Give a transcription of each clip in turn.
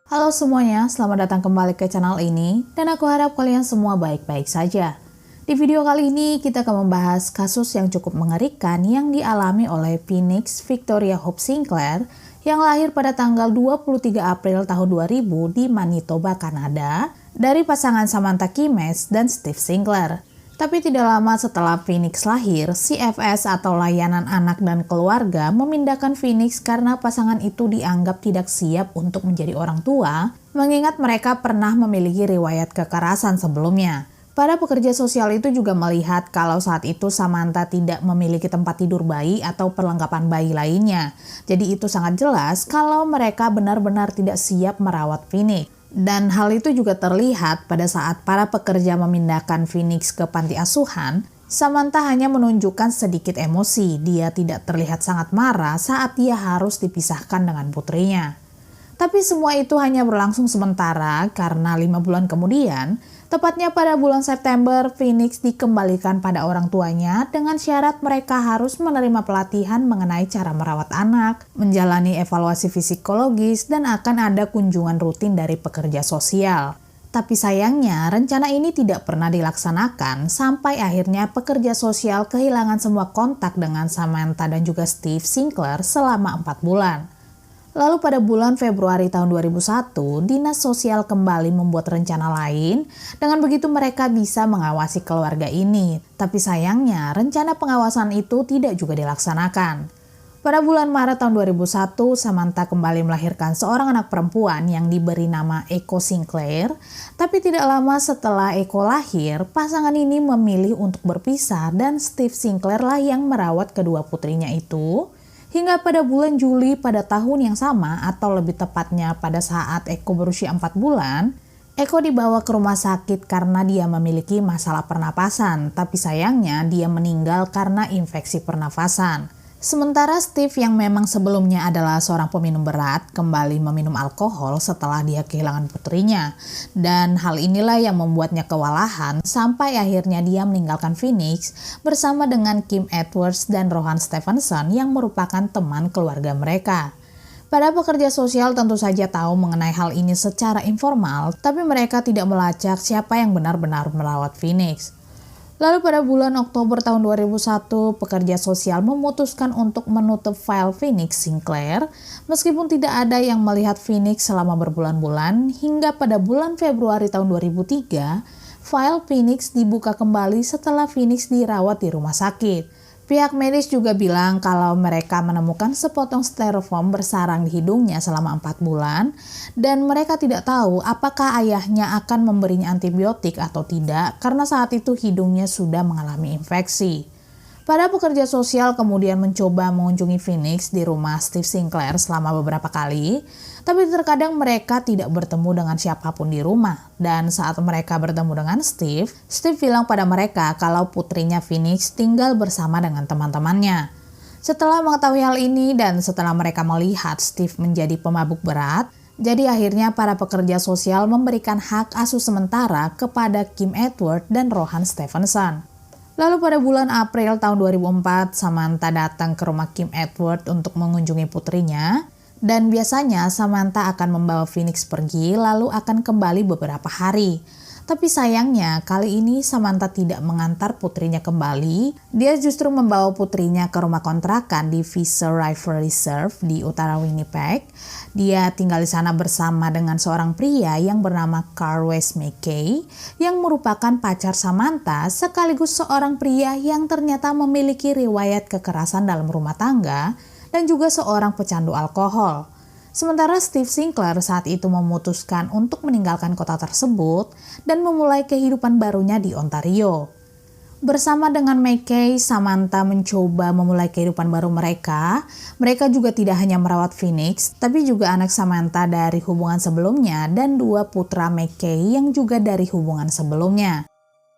Halo semuanya, selamat datang kembali ke channel ini dan aku harap kalian semua baik-baik saja. Di video kali ini kita akan membahas kasus yang cukup mengerikan yang dialami oleh Phoenix Victoria Hope Sinclair yang lahir pada tanggal 23 April tahun 2000 di Manitoba, Kanada dari pasangan Samantha Kimes dan Steve Sinclair. Tapi tidak lama setelah Phoenix lahir, CFS atau Layanan Anak dan Keluarga memindahkan Phoenix karena pasangan itu dianggap tidak siap untuk menjadi orang tua, mengingat mereka pernah memiliki riwayat kekerasan sebelumnya. Para pekerja sosial itu juga melihat kalau saat itu Samantha tidak memiliki tempat tidur bayi atau perlengkapan bayi lainnya. Jadi itu sangat jelas kalau mereka benar-benar tidak siap merawat Phoenix. Dan hal itu juga terlihat pada saat para pekerja memindahkan Phoenix ke panti asuhan. Samantha hanya menunjukkan sedikit emosi. Dia tidak terlihat sangat marah saat dia harus dipisahkan dengan putrinya. Tapi semua itu hanya berlangsung sementara karena 5 bulan kemudian, tepatnya pada bulan September, Phoenix dikembalikan pada orang tuanya dengan syarat mereka harus menerima pelatihan mengenai cara merawat anak, menjalani evaluasi psikologis, dan akan ada kunjungan rutin dari pekerja sosial. Tapi sayangnya, rencana ini tidak pernah dilaksanakan sampai akhirnya pekerja sosial kehilangan semua kontak dengan Samantha dan juga Steve Sinclair selama 4 bulan. Lalu pada bulan Februari tahun 2001, Dinas Sosial kembali membuat rencana lain, dengan begitu mereka bisa mengawasi keluarga ini. Tapi sayangnya, rencana pengawasan itu tidak juga dilaksanakan. Pada bulan Maret tahun 2001, Samantha kembali melahirkan seorang anak perempuan yang diberi nama Echo Sinclair. Tapi tidak lama setelah Echo lahir, pasangan ini memilih untuk berpisah dan Steve Sinclair lah yang merawat kedua putrinya itu. Hingga pada bulan Juli pada tahun yang sama atau lebih tepatnya pada saat Echo berusia 4 bulan, Echo dibawa ke rumah sakit karena dia memiliki masalah pernapasan, tapi sayangnya dia meninggal karena infeksi pernafasan. Sementara Steve yang memang sebelumnya adalah seorang peminum berat kembali meminum alkohol setelah dia kehilangan putrinya. Dan hal inilah yang membuatnya kewalahan sampai akhirnya dia meninggalkan Phoenix bersama dengan Kim Edwards dan Rohan Stevenson yang merupakan teman keluarga mereka. Para pekerja sosial tentu saja tahu mengenai hal ini secara informal, tapi mereka tidak melacak siapa yang benar-benar merawat Phoenix. Lalu pada bulan Oktober tahun 2001, pekerja sosial memutuskan untuk menutup file Phoenix Sinclair, meskipun tidak ada yang melihat Phoenix selama berbulan-bulan, hingga pada bulan Februari tahun 2003, file Phoenix dibuka kembali setelah Phoenix dirawat di rumah sakit. Pihak medis juga bilang kalau mereka menemukan sepotong styrofoam bersarang di hidungnya selama 4 bulan dan mereka tidak tahu apakah ayahnya akan memberinya antibiotik atau tidak karena saat itu hidungnya sudah mengalami infeksi. Para pekerja sosial kemudian mencoba mengunjungi Phoenix di rumah Steve Sinclair selama beberapa kali, tapi terkadang mereka tidak bertemu dengan siapapun di rumah. Dan saat mereka bertemu dengan Steve bilang pada mereka kalau putrinya Phoenix tinggal bersama dengan teman-temannya. Setelah mengetahui hal ini dan setelah mereka melihat Steve menjadi pemabuk berat, jadi akhirnya para pekerja sosial memberikan hak asuh sementara kepada Kim Edwards dan Rohan Stevenson. Lalu pada bulan April tahun 2004, Samantha datang ke rumah Kim Edwards untuk mengunjungi putrinya. Dan biasanya Samantha akan membawa Phoenix pergi lalu akan kembali beberapa hari. Tapi sayangnya kali ini Samantha tidak mengantar putrinya kembali. Dia justru membawa putrinya ke rumah kontrakan di Fisher River Reserve di utara Winnipeg. Dia tinggal di sana bersama dengan seorang pria yang bernama Carl Wes McKay yang merupakan pacar Samantha sekaligus seorang pria yang ternyata memiliki riwayat kekerasan dalam rumah tangga dan juga seorang pecandu alkohol. Sementara Steve Sinclair saat itu memutuskan untuk meninggalkan kota tersebut dan memulai kehidupan barunya di Ontario. Bersama dengan McKay, Samantha mencoba memulai kehidupan baru mereka. Mereka juga tidak hanya merawat Phoenix, tapi juga anak Samantha dari hubungan sebelumnya dan 2 putra McKay yang juga dari hubungan sebelumnya.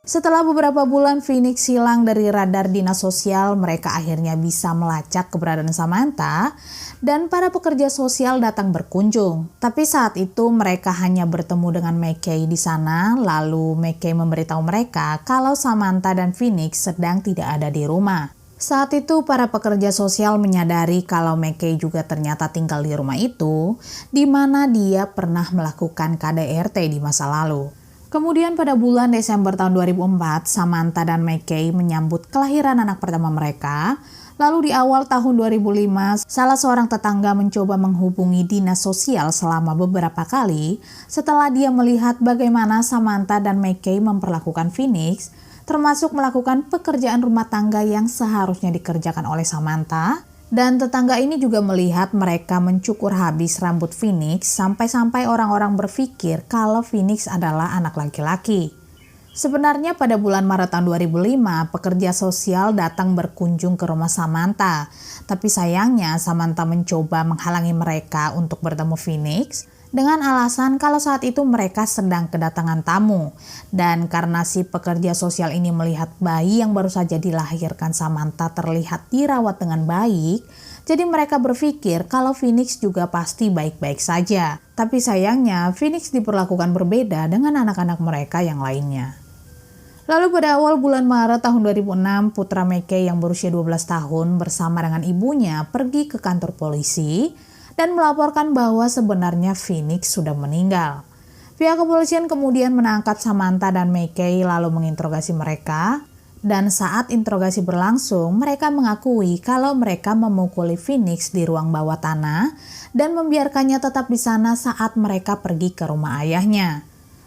Setelah beberapa bulan Phoenix hilang dari radar dinas sosial, mereka akhirnya bisa melacak keberadaan Samantha dan para pekerja sosial datang berkunjung. Tapi saat itu mereka hanya bertemu dengan McKay di sana, lalu McKay memberitahu mereka kalau Samantha dan Phoenix sedang tidak ada di rumah. Saat itu para pekerja sosial menyadari kalau McKay juga ternyata tinggal di rumah itu, di mana dia pernah melakukan KDRT di masa lalu. Kemudian pada bulan Desember tahun 2004, Samantha dan McKay menyambut kelahiran anak pertama mereka. Lalu di awal tahun 2005, salah seorang tetangga mencoba menghubungi dinas sosial selama beberapa kali setelah dia melihat bagaimana Samantha dan McKay memperlakukan Phoenix, termasuk melakukan pekerjaan rumah tangga yang seharusnya dikerjakan oleh Samantha. Dan tetangga ini juga melihat mereka mencukur habis rambut Phoenix sampai-sampai orang-orang berpikir kalau Phoenix adalah anak laki-laki. Sebenarnya pada bulan Maret tahun 2005, pekerja sosial datang berkunjung ke rumah Samantha. Tapi sayangnya Samantha mencoba menghalangi mereka untuk bertemu Phoenix dengan alasan kalau saat itu mereka sedang kedatangan tamu. Dan karena si pekerja sosial ini melihat bayi yang baru saja dilahirkan Samantha terlihat dirawat dengan baik, jadi mereka berpikir kalau Phoenix juga pasti baik-baik saja. Tapi sayangnya Phoenix diperlakukan berbeda dengan anak-anak mereka yang lainnya. Lalu pada awal bulan Maret tahun 2006, putra McKay yang berusia 12 tahun bersama dengan ibunya pergi ke kantor polisi dan melaporkan bahwa sebenarnya Phoenix sudah meninggal. Pihak kepolisian kemudian menangkap Samantha dan McKay lalu menginterogasi mereka. Dan saat interogasi berlangsung, mereka mengakui kalau mereka memukuli Phoenix di ruang bawah tanah dan membiarkannya tetap di sana saat mereka pergi ke rumah ayahnya.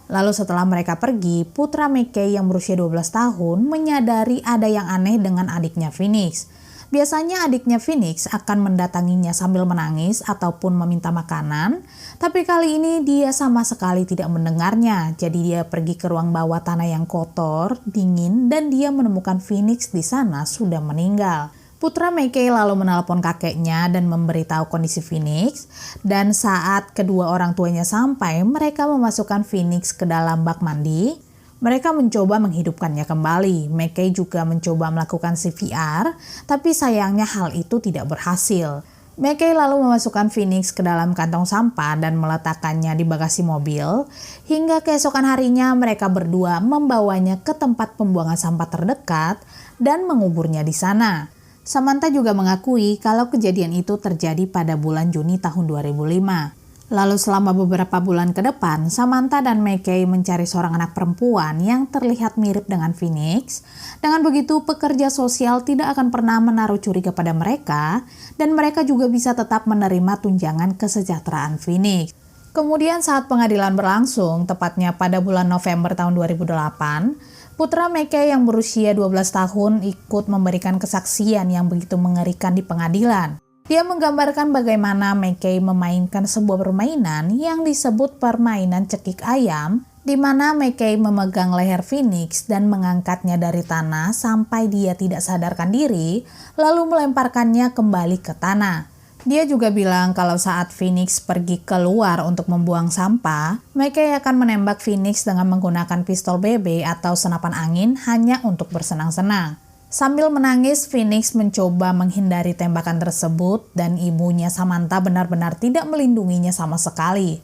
Lalu setelah mereka pergi, putra McKay yang berusia 12 tahun menyadari ada yang aneh dengan adiknya Phoenix. Biasanya adiknya Phoenix akan mendatanginya sambil menangis ataupun meminta makanan, tapi kali ini dia sama sekali tidak mendengarnya. Jadi dia pergi ke ruang bawah tanah yang kotor, dingin, dan dia menemukan Phoenix di sana sudah meninggal. Putra McKay lalu menelpon kakeknya dan memberitahu kondisi Phoenix, dan saat kedua orang tuanya sampai, mereka memasukkan Phoenix ke dalam bak mandi. Mereka mencoba menghidupkannya kembali. McKay juga mencoba melakukan CPR, tapi sayangnya hal itu tidak berhasil. McKay lalu memasukkan Phoenix ke dalam kantong sampah dan meletakkannya di bagasi mobil. Hingga keesokan harinya mereka berdua membawanya ke tempat pembuangan sampah terdekat dan menguburnya di sana. Samantha juga mengakui kalau kejadian itu terjadi pada bulan Juni tahun 2005. Lalu selama beberapa bulan ke depan, Samantha dan McKay mencari seorang anak perempuan yang terlihat mirip dengan Phoenix. Dengan begitu, pekerja sosial tidak akan pernah menaruh curiga pada mereka, dan mereka juga bisa tetap menerima tunjangan kesejahteraan Phoenix. Kemudian saat pengadilan berlangsung, tepatnya pada bulan November tahun 2008, putra McKay yang berusia 12 tahun ikut memberikan kesaksian yang begitu mengerikan di pengadilan. Dia menggambarkan bagaimana McKay memainkan sebuah permainan yang disebut permainan cekik ayam, di mana McKay memegang leher Phoenix dan mengangkatnya dari tanah sampai dia tidak sadarkan diri, lalu melemparkannya kembali ke tanah. Dia juga bilang kalau saat Phoenix pergi keluar untuk membuang sampah, McKay akan menembak Phoenix dengan menggunakan pistol BB atau senapan angin hanya untuk bersenang-senang. Sambil menangis, Phoenix mencoba menghindari tembakan tersebut dan ibunya Samantha benar-benar tidak melindunginya sama sekali.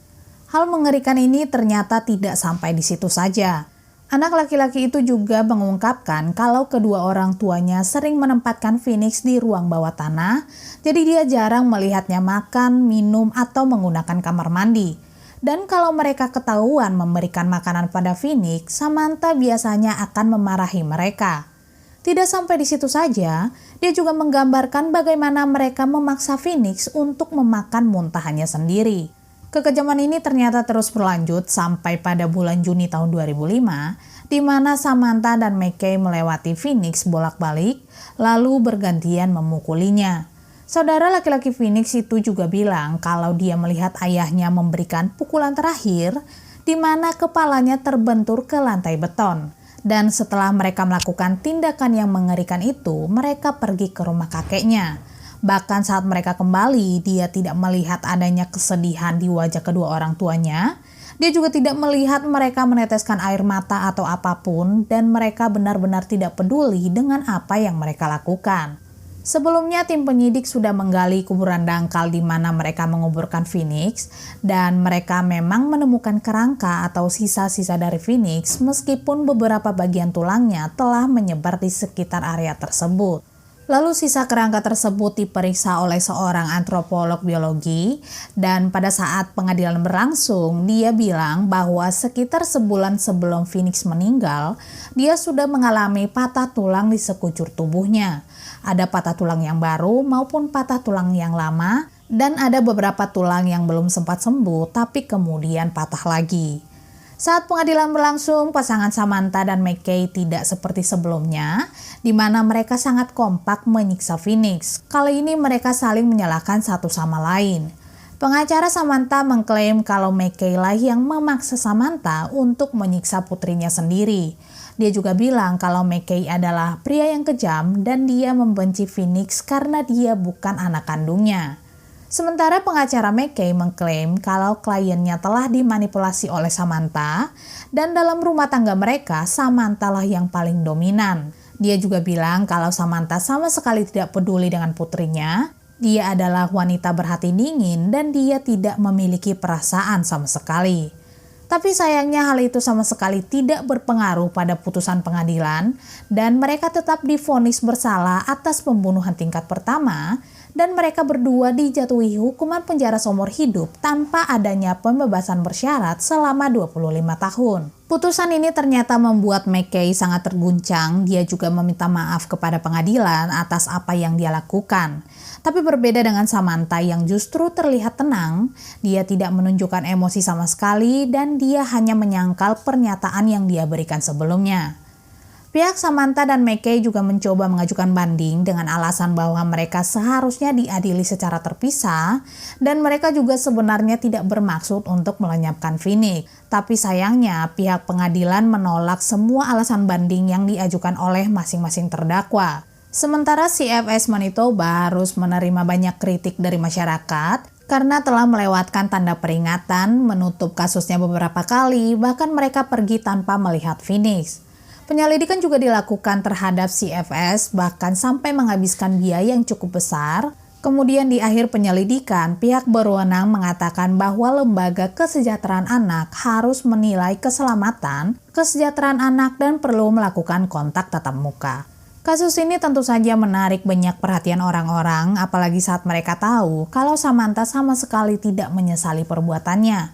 Hal mengerikan ini ternyata tidak sampai di situ saja. Anak laki-laki itu juga mengungkapkan kalau kedua orang tuanya sering menempatkan Phoenix di ruang bawah tanah, jadi dia jarang melihatnya makan, minum, atau menggunakan kamar mandi. Dan kalau mereka ketahuan memberikan makanan pada Phoenix, Samantha biasanya akan memarahi mereka. Tidak sampai di situ saja, dia juga menggambarkan bagaimana mereka memaksa Phoenix untuk memakan muntahannya sendiri. Kekejaman ini ternyata terus berlanjut sampai pada bulan Juni tahun 2005, di mana Samantha dan McKay melewati Phoenix bolak-balik, lalu bergantian memukulinya. Saudara laki-laki Phoenix itu juga bilang kalau dia melihat ayahnya memberikan pukulan terakhir, di mana kepalanya terbentur ke lantai beton. Dan setelah mereka melakukan tindakan yang mengerikan itu, mereka pergi ke rumah kakeknya. Bahkan saat mereka kembali, dia tidak melihat adanya kesedihan di wajah kedua orang tuanya. Dia juga tidak melihat mereka meneteskan air mata atau apapun, dan mereka benar-benar tidak peduli dengan apa yang mereka lakukan. Sebelumnya, tim penyidik sudah menggali kuburan dangkal di mana mereka menguburkan Phoenix, dan mereka memang menemukan kerangka atau sisa-sisa dari Phoenix meskipun beberapa bagian tulangnya telah menyebar di sekitar area tersebut. Lalu sisa kerangka tersebut diperiksa oleh seorang antropolog biologi, dan pada saat pengadilan berlangsung, dia bilang bahwa sekitar sebulan sebelum Phoenix meninggal, dia sudah mengalami patah tulang di sekujur tubuhnya. Ada patah tulang yang baru maupun patah tulang yang lama, dan ada beberapa tulang yang belum sempat sembuh tapi kemudian patah lagi. Saat pengadilan berlangsung, pasangan Samantha dan McKay tidak seperti sebelumnya, di mana mereka sangat kompak menyiksa Phoenix. Kali ini mereka saling menyalahkan satu sama lain. Pengacara Samantha mengklaim kalau McKay lah yang memaksa Samantha untuk menyiksa putrinya sendiri. Dia juga bilang kalau McKay adalah pria yang kejam dan dia membenci Phoenix karena dia bukan anak kandungnya. Sementara pengacara McKay mengklaim kalau kliennya telah dimanipulasi oleh Samantha dan dalam rumah tangga mereka, Samantha lah yang paling dominan. Dia juga bilang kalau Samantha sama sekali tidak peduli dengan putrinya, dia adalah wanita berhati dingin dan dia tidak memiliki perasaan sama sekali. Tapi sayangnya hal itu sama sekali tidak berpengaruh pada putusan pengadilan dan mereka tetap divonis bersalah atas pembunuhan tingkat pertama dan mereka berdua dijatuhi hukuman penjara seumur hidup tanpa adanya pembebasan bersyarat selama 25 tahun. Putusan ini ternyata membuat McKay sangat terguncang. Dia juga meminta maaf kepada pengadilan atas apa yang dia lakukan. Tapi berbeda dengan Samantha yang justru terlihat tenang, dia tidak menunjukkan emosi sama sekali dan dia hanya menyangkal pernyataan yang dia berikan sebelumnya. Pihak Samantha dan McKay juga mencoba mengajukan banding dengan alasan bahwa mereka seharusnya diadili secara terpisah dan mereka juga sebenarnya tidak bermaksud untuk melenyapkan Phoenix. Tapi sayangnya pihak pengadilan menolak semua alasan banding yang diajukan oleh masing-masing terdakwa. Sementara CFS Manitoba harus menerima banyak kritik dari masyarakat karena telah melewatkan tanda peringatan, menutup kasusnya beberapa kali, bahkan mereka pergi tanpa melihat Phoenix. Penyelidikan juga dilakukan terhadap CFS bahkan sampai menghabiskan biaya yang cukup besar. Kemudian di akhir penyelidikan, pihak berwenang mengatakan bahwa lembaga kesejahteraan anak harus menilai keselamatan, kesejahteraan anak dan perlu melakukan kontak tatap muka. Kasus ini tentu saja menarik banyak perhatian orang-orang, apalagi saat mereka tahu kalau Samantha sama sekali tidak menyesali perbuatannya.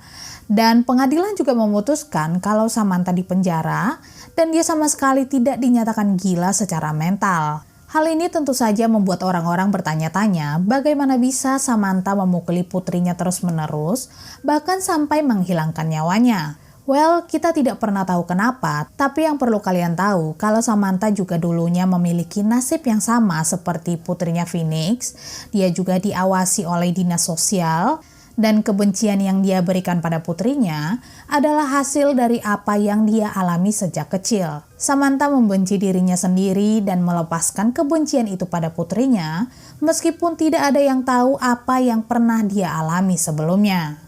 Dan pengadilan juga memutuskan kalau Samantha dipenjara dan dia sama sekali tidak dinyatakan gila secara mental. Hal ini tentu saja membuat orang-orang bertanya-tanya bagaimana bisa Samantha memukuli putrinya terus-menerus, bahkan sampai menghilangkan nyawanya. Well, kita tidak pernah tahu kenapa, tapi yang perlu kalian tahu kalau Samantha juga dulunya memiliki nasib yang sama seperti putrinya Phoenix. Dia juga diawasi oleh dinas sosial, dan kebencian yang dia berikan pada putrinya adalah hasil dari apa yang dia alami sejak kecil. Samantha membenci dirinya sendiri dan melepaskan kebencian itu pada putrinya, meskipun tidak ada yang tahu apa yang pernah dia alami sebelumnya.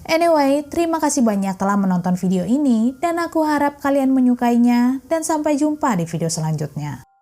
Anyway, terima kasih banyak telah menonton video ini dan aku harap kalian menyukainya dan sampai jumpa di video selanjutnya.